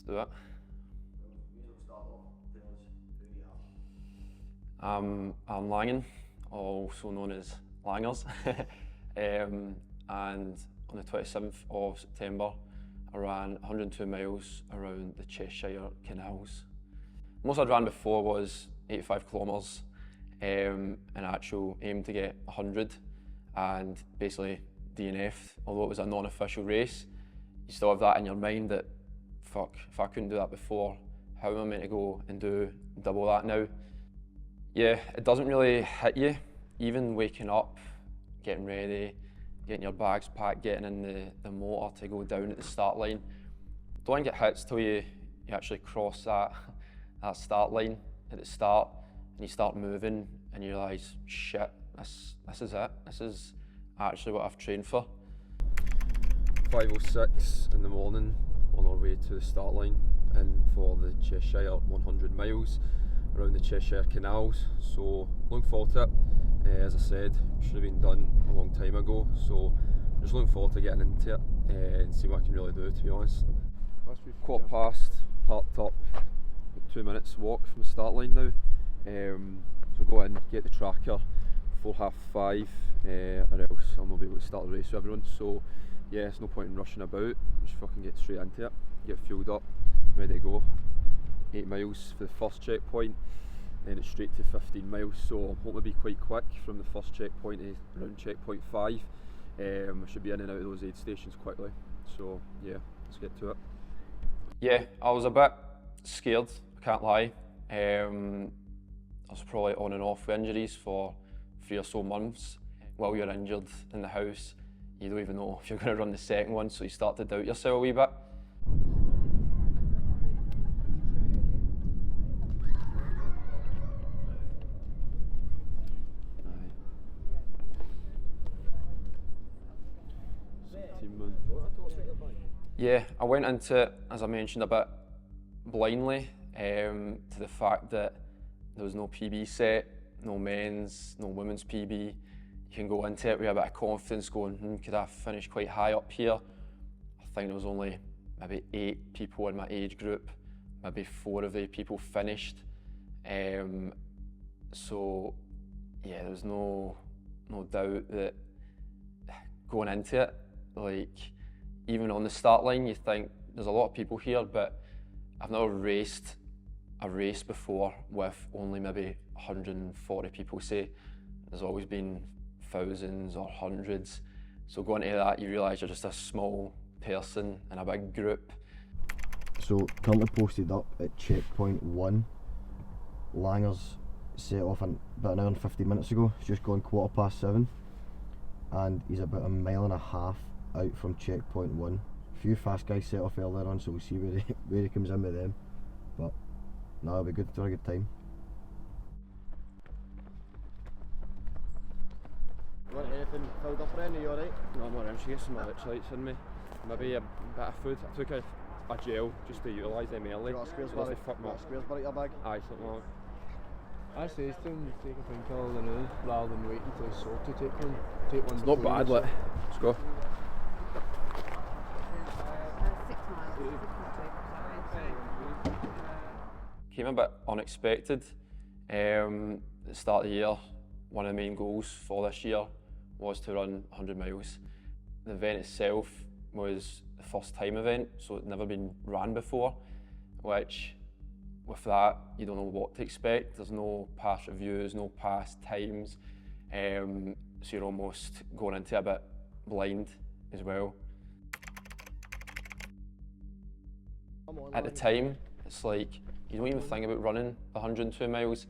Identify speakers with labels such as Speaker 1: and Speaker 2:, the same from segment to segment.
Speaker 1: do it. I'm Langan, also known as Langers, and on the 27th of September I ran 102 miles around the Cheshire canals. Most I'd ran before was 85 kilometres, an actual aim to get 100 and basically DNF'd. Although it was a non-official race, you still have that in your mind that, fuck, if I couldn't do that before, how am I meant to go and do double that now? Yeah, it doesn't really hit you, even waking up, getting ready, getting your bags packed, getting in the motor to go down at the start line. Don't think it hits till you actually cross that start line at the start and you start moving and you realise, shit, this is it. This is actually what I've trained for. 5:06 in the morning on our way to the start line and for the Cheshire 100 miles around the Cheshire canals. So looking forward to it. As I said, should have been done a long time ago. So just looking forward to getting into it and see what I can really do, to be honest. Quarter past, parked up, 2 minutes walk from the start line now. So go in, get the tracker before 5:30, or else I'll not be able to start the race with everyone. So yeah, there's no point in rushing about, just fucking get straight into it, get fueled up, ready to go. 8 miles for the first checkpoint, then it's straight to 15 miles, so I'm hoping to be quite quick from the first checkpoint to around checkpoint 5. I should be in and out of those aid stations quickly, so yeah, let's get to it. Yeah, I was a bit scared, I can't lie. I was probably on and off with injuries for 3 or so months. While you're injured in the house, you don't even know if you're going to run the second one, so you start to doubt yourself a wee bit. Yeah, I went into it, as I mentioned, a bit blindly, to the fact that there was no PB set, no men's, no women's PB. You can go into it with a bit of confidence going, could I finish quite high up here? I think there was only maybe 8 people in my age group, maybe 4 of the people finished. So yeah, there was no doubt that going into it, like, even on the start line, you think there's a lot of people here, but I've never raced a race before with only maybe 140 people, say. There's always been thousands or hundreds. So going into that, you realise you're just a small person in a big group.
Speaker 2: So currently posted up at checkpoint 1. Langers set off about an hour and 15 minutes ago. It's just gone 7:15, and he's about 1.5 miles out from checkpoint 1. A few fast guys set off earlier on, so we'll see where he comes in with them. But no, it'll be good, to have a good time.
Speaker 3: You want anything filled up, Ren? Are you alright?
Speaker 1: No, I'm alright, I should get some electrolytes in me. Maybe a bit of food. I took a gel just to utilise them early.
Speaker 3: You got a squares bar at your bag?
Speaker 1: Aye, something like that.
Speaker 4: I say to him, take a painkiller now rather than waiting until he's sore to take one. Take one.
Speaker 1: It's not bad, like. Let's go.
Speaker 5: 6 miles.
Speaker 1: Came a bit unexpected. At the start of the year, one of the main goals for this year was to run 100 miles. The event itself was the first time event, so it'd never been ran before, which with that, you don't know what to expect. There's no past reviews, no past times, so you're almost going into it a bit blind as well. At the time, it's like, you don't even think about running 102 miles.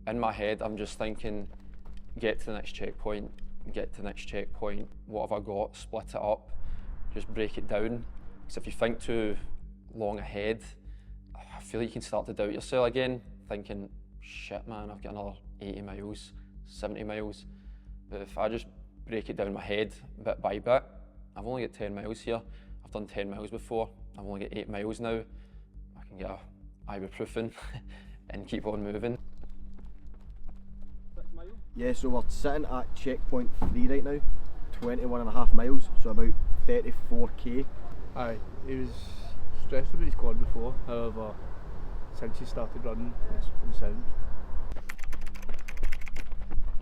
Speaker 1: In my head, I'm just thinking, get to the next checkpoint, get to the next checkpoint, what have I got, split it up, just break it down. Because if you think too long ahead, I feel like you can start to doubt yourself again, thinking, shit man, I've got another 80 miles, 70 miles. But if I just break it down in my head bit by bit, I've only got 10 miles here. I've done 10 miles before, I've only got 8 miles now. I can get a ibuprofen and keep on moving.
Speaker 3: Yeah, so we're sitting at checkpoint 3 right now, 21.5 miles, so about 34k.
Speaker 4: Aye, he was stressed about his quad before, however, since he started running, it's been sound.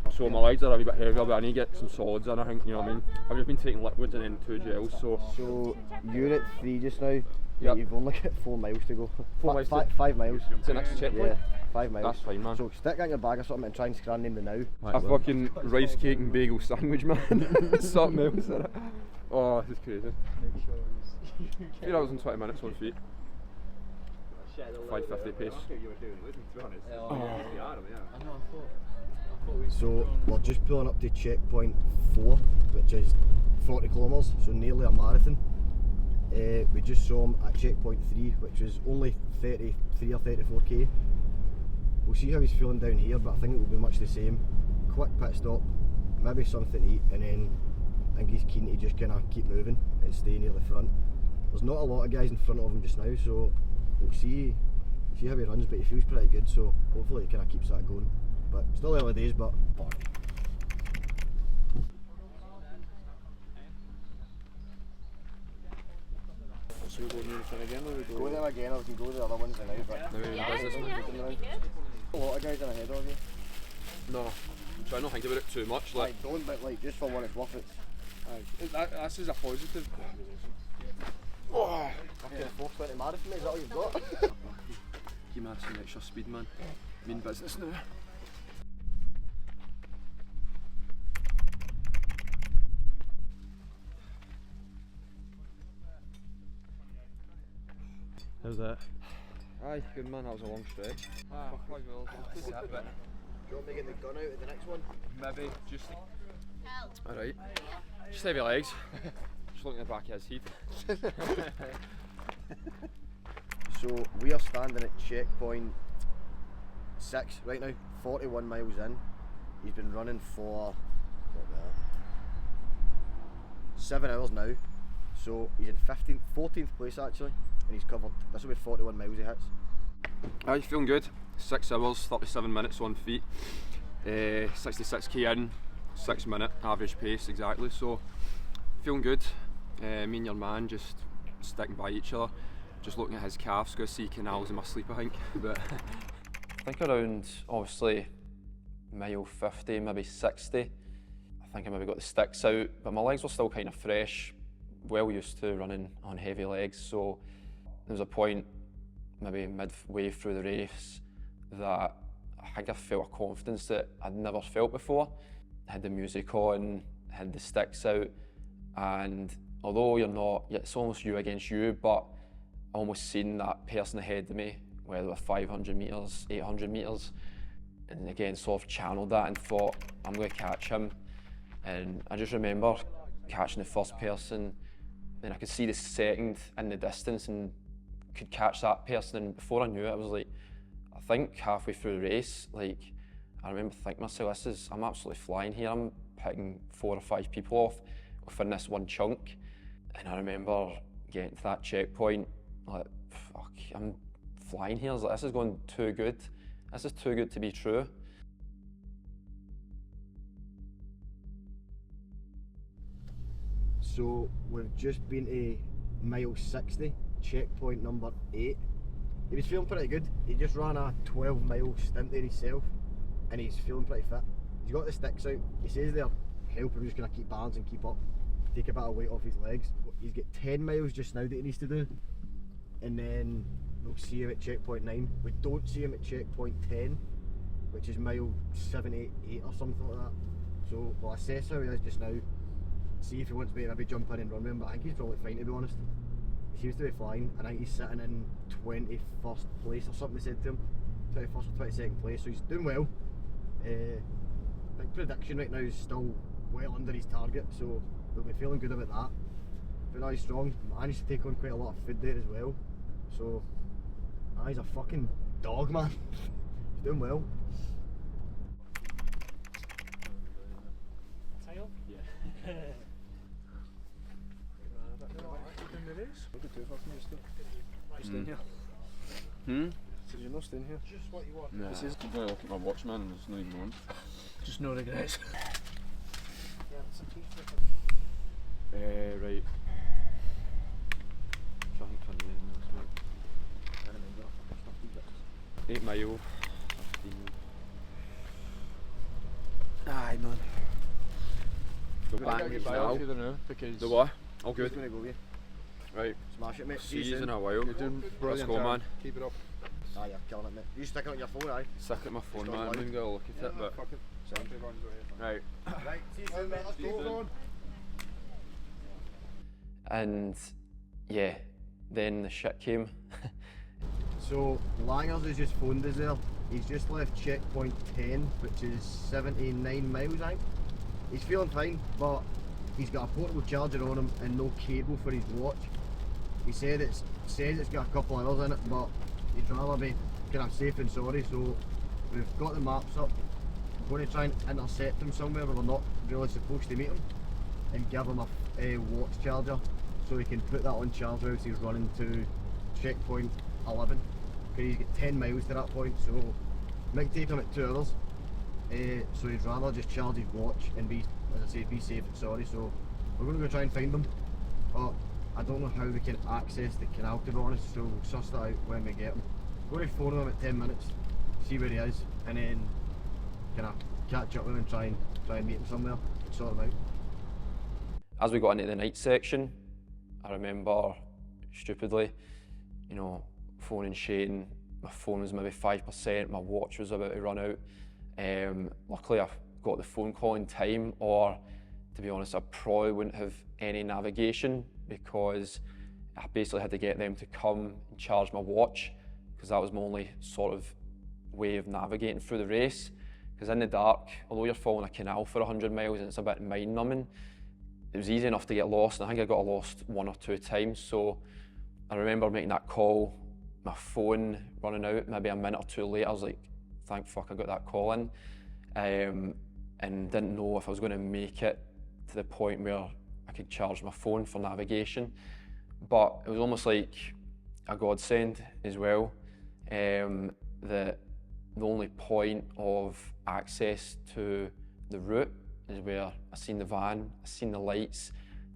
Speaker 1: So my legs are a wee bit heavier, but I need to get some solids in, I think, you know what I mean? I've just been taking liquids and then 2 gels, so...
Speaker 2: So you're at 3 just now.
Speaker 1: Yep.
Speaker 2: You've only got 4 miles to go.
Speaker 1: 4 miles to-
Speaker 2: 5 miles.
Speaker 1: It's the next checkpoint?
Speaker 2: Yeah, 5 miles.
Speaker 1: That's fine, man.
Speaker 2: So stick that in your bag or something and try and scran them now.
Speaker 1: A fucking rice cake and bagel sandwich, man. Something else in it. Oh, this is crazy. 3 hours and 20 minutes on feet. 550 pace.
Speaker 2: So we're just pulling up to checkpoint 4, which is 40 kilometres, so nearly a marathon. We just saw him at checkpoint 3, which was only 33 or 34k. We'll see how he's feeling down here, but I think it will be much the same. Quick pit stop, maybe something to eat, and then I think he's keen to just kind of keep moving and stay near the front. There's not a lot of guys in front of him just now, so we'll see how he runs, but he feels pretty good, so hopefully he kind of keeps that going. But still early days, but...
Speaker 4: So we're going near the front again, or we
Speaker 2: Go there again, or we can go to the other ones now, but...
Speaker 1: Maybe business.
Speaker 2: A lot of guys in ahead of you.
Speaker 1: No, I'm trying not to think about it too much. Like,
Speaker 2: Don't, but like, just for what it's worth, it's...
Speaker 4: This is a positive.
Speaker 1: oh,
Speaker 2: Okay, 420 marathon, mate, is that all you've got?
Speaker 1: give me some extra speed, man. Mean business now.
Speaker 4: How's that?
Speaker 1: Aye, good man, that was a long stretch.
Speaker 2: Do you want me to get the gun out at the next one?
Speaker 1: Maybe, just... Alright. Just heavy legs. Just looking at the back of his heat.
Speaker 2: So we are standing at checkpoint 6 right now, 41 miles in. He's been running for 7 hours now. So he's in 14th place actually, and he's covered, this will be 41 miles he hits.
Speaker 1: Aye, feeling good. 6 hours, 37 minutes on feet. 66k in, 6 minute average pace exactly, so feeling good. Me and your man just sticking by each other, just looking at his calves, go see canals in my sleep I think. But I think around obviously mile 50, maybe 60, I think I maybe got the sticks out, but my legs were still kind of fresh, well used to running on heavy legs, so there was a point maybe midway through the race that I think I felt a confidence that I'd never felt before. I had the music on, had the sticks out, and although you're not, it's almost you against you, but I almost seen that person ahead of me, whether it was 500 metres, 800 metres, and again sort of channeled that and thought, I'm going to catch him. And I just remember catching the first person, and I could see the second in the distance and could catch that person, and before I knew it, I was like, I think halfway through the race, like, I remember thinking to myself, I'm absolutely flying here, I'm picking 4 or 5 people off within this one chunk. And I remember getting to that checkpoint, like, fuck, I'm flying here, like, this is going too good, this is too good to be true.
Speaker 2: So we've just been to mile 60, checkpoint number 8. He was feeling pretty good. He just ran a 12-mile stint there himself, and he's feeling pretty fit. He's got the sticks out. He says they're helping him, just gonna keep balance and keep up, take a bit of weight off his legs. He's got 10 miles just now that he needs to do, and then we'll see him at checkpoint 9. We don't see him at checkpoint 10, which is mile 78 or something like that. So we'll assess how he is just now, see if he wants me to maybe jump in and run with him, but I think he's probably fine, to be honest. He seems to be flying. I think he's sitting in 21st place or something, they said to him. 21st or 22nd place, so he's doing well. I think prediction right now is still well under his target, so we'll be feeling good about that. But now he's strong, managed to take on quite a lot of food there as well. So, he's a fucking dog, man. He's doing well.
Speaker 4: Tail? Yeah. What did you do fucking just in here? Did you not stay in here? Just what you want.
Speaker 1: Nah,
Speaker 4: This is
Speaker 1: I'm going to look at my watch, man, and there's not even one.
Speaker 4: just no regrets.
Speaker 1: Right. Try and turn it in as well. 8 mile. 15. Aye, man. Go back
Speaker 4: I'll
Speaker 1: now.
Speaker 4: get back to now because
Speaker 1: The what? All
Speaker 3: Who's
Speaker 1: good.
Speaker 3: gonna go with you?
Speaker 1: Right.
Speaker 3: Smash it, mate.
Speaker 1: See you
Speaker 3: soon.
Speaker 1: in a while.
Speaker 4: you're doing
Speaker 1: Let's
Speaker 4: brilliant.
Speaker 1: go, man.
Speaker 4: Keep it up.
Speaker 3: Aye, you're killing it, mate. You stick it on your phone, aye?
Speaker 1: Sick at my phone,
Speaker 3: It's
Speaker 1: man.
Speaker 3: gone
Speaker 1: I'm
Speaker 3: loud.
Speaker 1: gonna go look at it, but
Speaker 4: Fuck it.
Speaker 3: Sound.
Speaker 4: Everyone's away.
Speaker 1: right.
Speaker 3: Right, see you soon, mate. Let's go.
Speaker 1: And yeah, then the shit came.
Speaker 3: So, Langers has just phoned us there. He's just left checkpoint 10, which is 79 miles, I think. He's feeling fine, but he's got a portable charger on him and no cable for his watch. He said it's got a couple of hours in it, but he'd rather be kind of safe than sorry. So we've got the maps up. We're going to try and intercept him somewhere where we're not really supposed to meet him, and give him a watch charger so he can put that on charge whilst he's running to checkpoint 11. Because he's got 10 miles to that point, so it might take him at 2 hours. So he'd rather just charge his watch and be, as I say, be safe and sorry. So we're going to go try and find him, but I don't know how we can access the canal, to be honest, so we'll suss that out when we get him. We're going to phone him at 10 minutes, see where he is, and then kind of catch up with him and try and meet him somewhere and sort him out.
Speaker 1: As we got into the night section, I remember stupidly, you know, phoning Shane. My phone was maybe 5%, my watch was about to run out. Luckily I got the phone call in time, or to be honest I probably wouldn't have any navigation, because I basically had to get them to come and charge my watch, because that was my only sort of way of navigating through the race. Because in the dark, although you're following a canal for 100 miles and it's a bit mind numbing, it was easy enough to get lost, and I think I got lost 1 or 2 times. So I remember making that call, my phone running out maybe a minute or 2 later. I was like, thank fuck I got that call in, and didn't know if I was going to make it to the point where I could charge my phone for navigation. But it was almost like a godsend as well, that the only point of access to the route is where I seen the van, I seen the lights,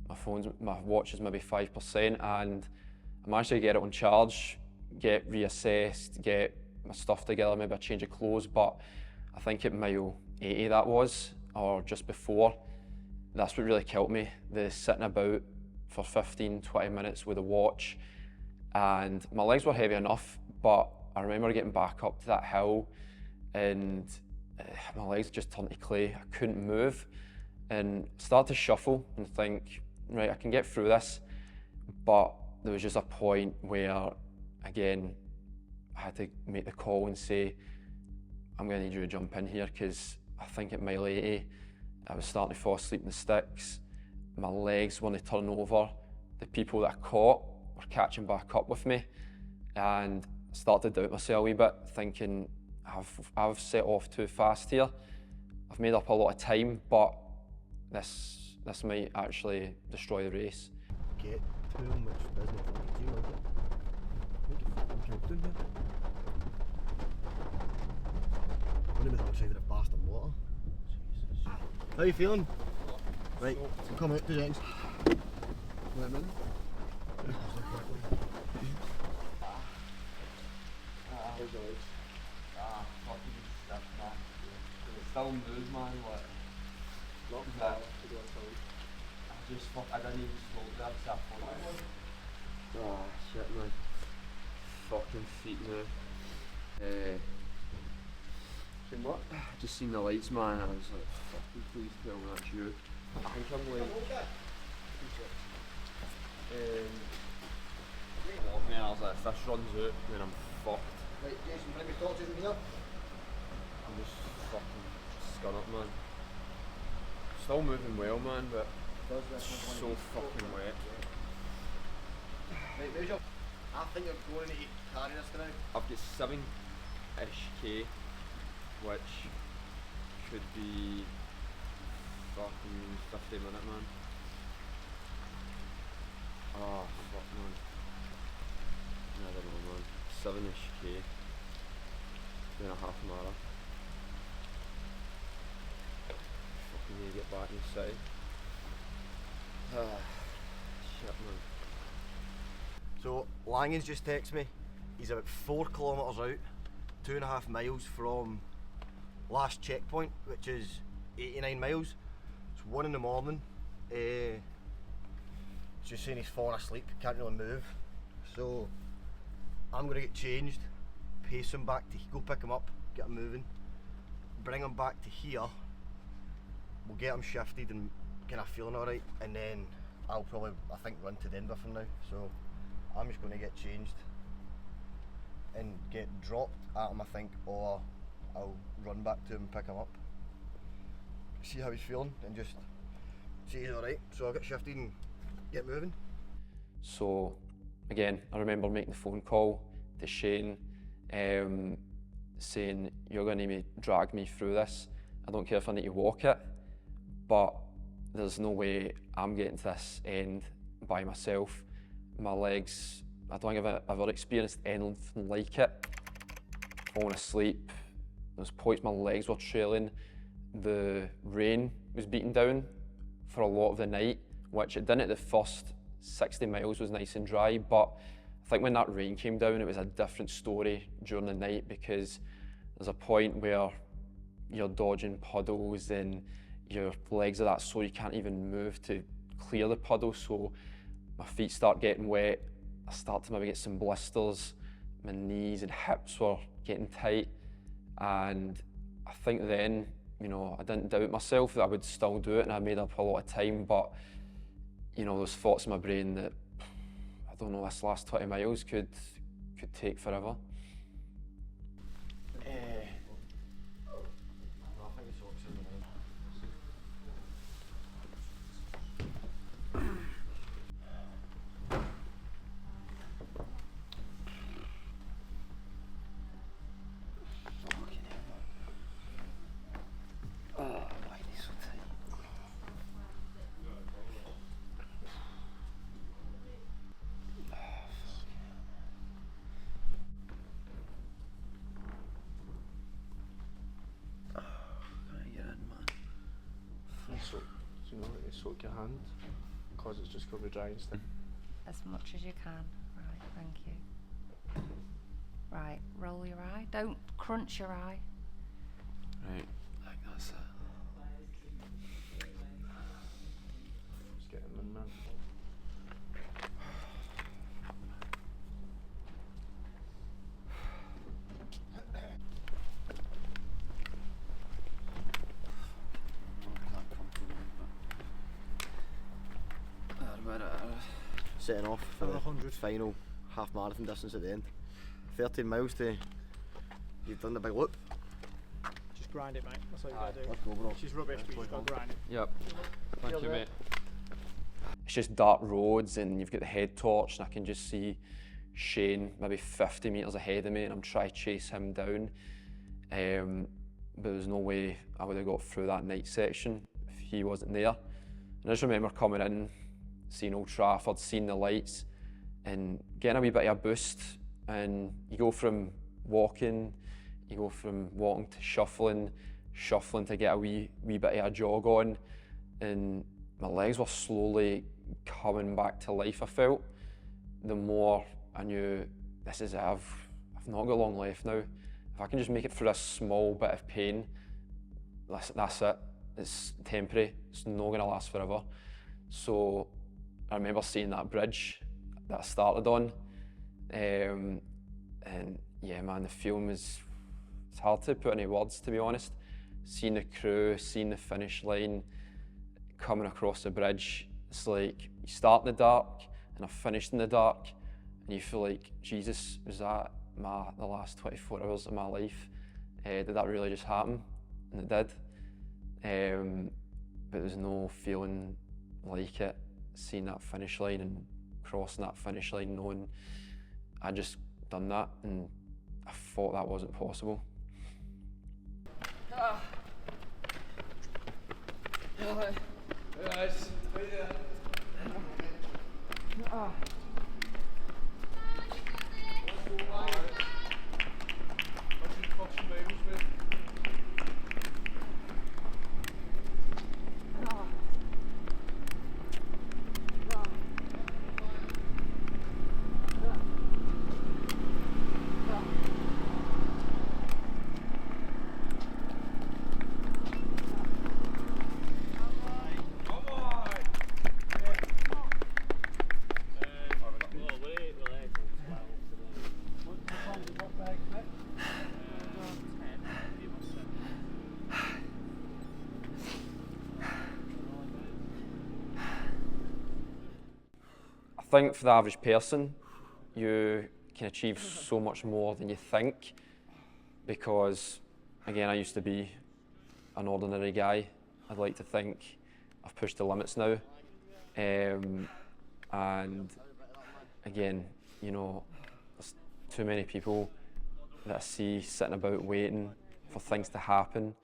Speaker 1: my watch is maybe 5%, and I managed to get it on charge, get reassessed, get my stuff together, maybe a change of clothes. But I think at mile 80 that was, or just before, that's what really killed me, the sitting about for 15-20 minutes with a watch. And my legs were heavy enough, but I remember getting back up to that hill and my legs just turned to clay. I couldn't move and started to shuffle and think, right, I can get through this. But there was just a point where, again, I had to make the call and say, I'm going to need you to jump in here, because I think at mile 80, I was starting to fall asleep in the sticks. My legs weren't turning over. The people that I caught were catching back up with me, and I started to doubt myself a wee bit, thinking I've set off too fast here. I've made up a lot of time, but this might actually destroy the race.
Speaker 3: Get to him, which doesn't look do you like it?
Speaker 4: I think you fucking jumped in here.
Speaker 3: Going to be the other side of the bastard water. Jesus. How you feeling? Right, we'll come out to Jenks.
Speaker 4: Let him in.
Speaker 1: How's your legs? Fucking stiff, man. It still moves, man, like,
Speaker 4: Not
Speaker 1: that.
Speaker 4: to go outside.
Speaker 1: I didn't even slow that at that point. Oh shit, man. Fucking feet now.
Speaker 4: Seen what?
Speaker 1: Just seen the lights, man, and I was like, fucking please tell me that's you. I think I'm like, man, I was like, if this runs out, then I'm fucked.
Speaker 3: Right, Jason, bring me torches in here.
Speaker 1: I'm just fucking scun up, man. Still moving well, man, but so fucking wet.
Speaker 3: Right, measure. I think you're going to carry this tonight.
Speaker 1: I've got 7-ish K, which should be fucking 50 minute, man. Oh fuck, man. I don't know, man. 7-ish K, 2.5 mile. Fucking need to get back in the city. Shit, man.
Speaker 3: So, Langan's just texted me. he's about 4 kilometres out, 2.5 miles from last checkpoint, which is 89 miles. It's 1 in the morning. He's just saying he's fallen asleep, can't really move. So I'm going to get changed, pace him back to go pick him up, get him moving, bring him back to here. We'll get him shifted and kind of feeling alright, and then I'll probably, I think, run to Denver from now. So I'm just going to get changed and get dropped at him, I think, or I'll run back to him and pick him up, see how he's feeling, and just see he's alright. So I'll get shifted and get moving.
Speaker 1: So again, I remember making the phone call to Shane, saying, you're going to drag me through this. I don't care if I need to walk it, but there's no way I'm getting to this end by myself. My legs, I don't think I've ever experienced anything like it. Falling asleep, there was points my legs were trailing. The rain was beating down for a lot of the night, which it didn't at the first 60 miles, was nice and dry, but I think when that rain came down, it was a different story during the night, because there's a point where you're dodging puddles and your legs are that sore you can't even move to clear the puddle, so my feet start getting wet. I start to maybe get some blisters. My knees and hips were getting tight, and I think then, you know, I didn't doubt myself that I would still do it, and I made up a lot of time, but you know, there's thoughts in my brain that, I don't know, this last 20 miles could take forever.
Speaker 4: So you know, you soak your hand, because it's just going to be dry and stick.
Speaker 5: As much as you can. Right, thank you. Right, roll your eye. Don't crunch your eye.
Speaker 1: Right, I think that's it.
Speaker 4: Just get him in, man.
Speaker 3: Setting off for the final half marathon distance at the end. 13 miles to, you've done the big loop.
Speaker 6: Just grind it, mate. That's all you gotta do.
Speaker 3: Let's go, bro.
Speaker 6: She's rubbish, but you just gotta grind it.
Speaker 1: Yep, thank you, mate. It's just dark roads and you've got the head torch, and I can just see Shane maybe 50 metres ahead of me, and I'm trying to chase him down. But there's no way I would have got through that night section if he wasn't there. And I just remember coming in, seeing Old Trafford, seeing the lights, and getting a wee bit of a boost. And you go from walking to shuffling to get a wee bit of a jog on, and my legs were slowly coming back to life, I felt. The more I knew, this is it, I've not got long left now. If I can just make it through this small bit of pain, that's it. It's temporary, it's not going to last forever. So I remember seeing that bridge that I started on, and yeah, man, the feeling was, it's hard to put into words, to be honest. Seeing the crew, seeing the finish line, coming across the bridge, it's like you start in the dark and I finished in the dark, and you feel like, Jesus, was that the last 24 hours of my life? Did that really just happen? And it did. But there's no feeling like it, seeing that finish line and crossing that finish line, knowing I just done that, and I thought that wasn't possible. think for the average person, you can achieve so much more than you think, because, again, I used to be an ordinary guy. I'd like to think I've pushed the limits now. And again, you know, there's too many people that I see sitting about waiting for things to happen,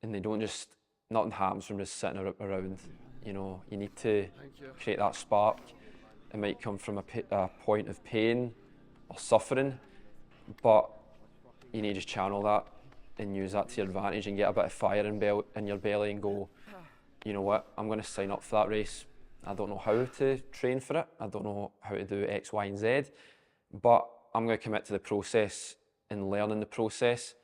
Speaker 1: and they don't just, nothing happens from just sitting around. You know, you need to create that spark. It might come from a point of pain or suffering, but you need to just channel that and use that to your advantage and get a bit of fire in your belly and go, you know what, I'm going to sign up for that race. I don't know how to train for it. I don't know how to do X, Y, and Z, but I'm going to commit to the process and learn in the process.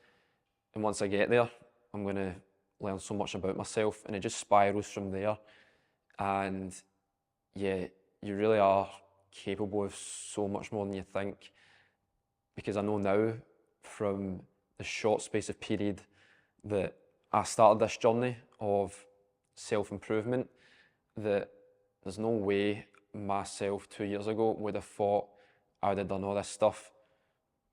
Speaker 1: And once I get there, I'm going to learn so much about myself, and it just spirals from there. And yeah, you really are capable of so much more than you think, because I know now from the short space of period that I started this journey of self-improvement, that there's no way myself 2 years ago would have thought I would have done all this stuff,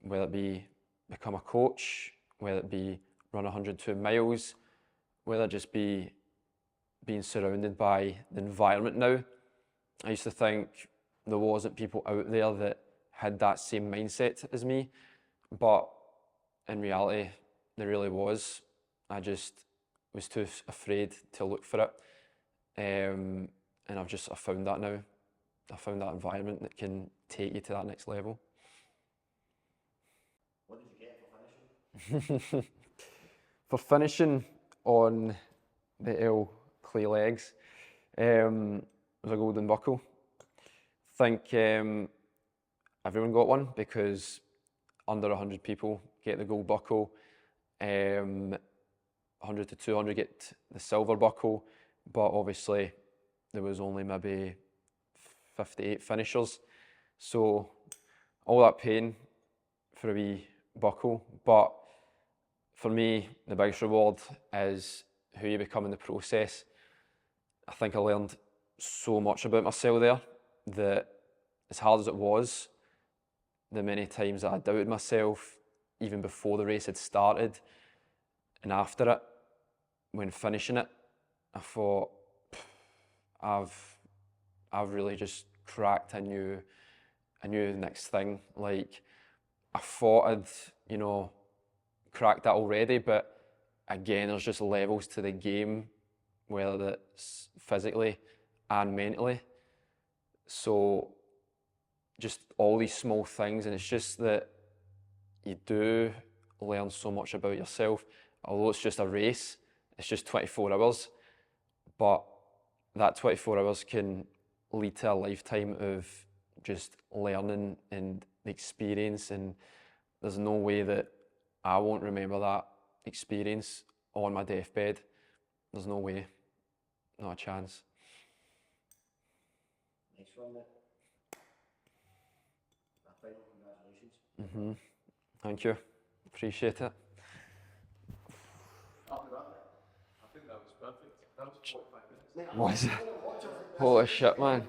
Speaker 1: whether it be become a coach, whether it be run 102 miles, whether it just be being surrounded by the environment now. I used to think there wasn't people out there that had that same mindset as me, but in reality, there really was. I just was too afraid to look for it. And I found that now. I found that environment that can take you to that next level.
Speaker 3: What did you get for finishing?
Speaker 1: For finishing on the L clay legs, was a golden buckle. I think everyone got one, because under 100 people get the gold buckle. 100 to 200 get the silver buckle, but obviously there was only maybe 58 finishers. So all that pain for a wee buckle, but for me, the biggest reward is who you become in the process. I think I learned so much about myself there, that as hard as it was, the many times that I doubted myself, even before the race had started, and after it, when finishing it, I thought, I've really just cracked a new next thing. Like, I thought I'd, you know, cracked that already, but again, there's just levels to the game, whether it's physically and mentally. So just all these small things, and it's just that you do learn so much about yourself. Although it's just a race, it's just 24 hours, but that 24 hours can lead to a lifetime of just learning and the experience, and there's no way that I won't remember that experience on my deathbed. There's no way, not a chance.
Speaker 3: Nice one, mate. Congratulations.
Speaker 1: Thank you, appreciate it.
Speaker 6: I think that was perfect. That was 45 minutes.
Speaker 1: Was it? Holy shit, man.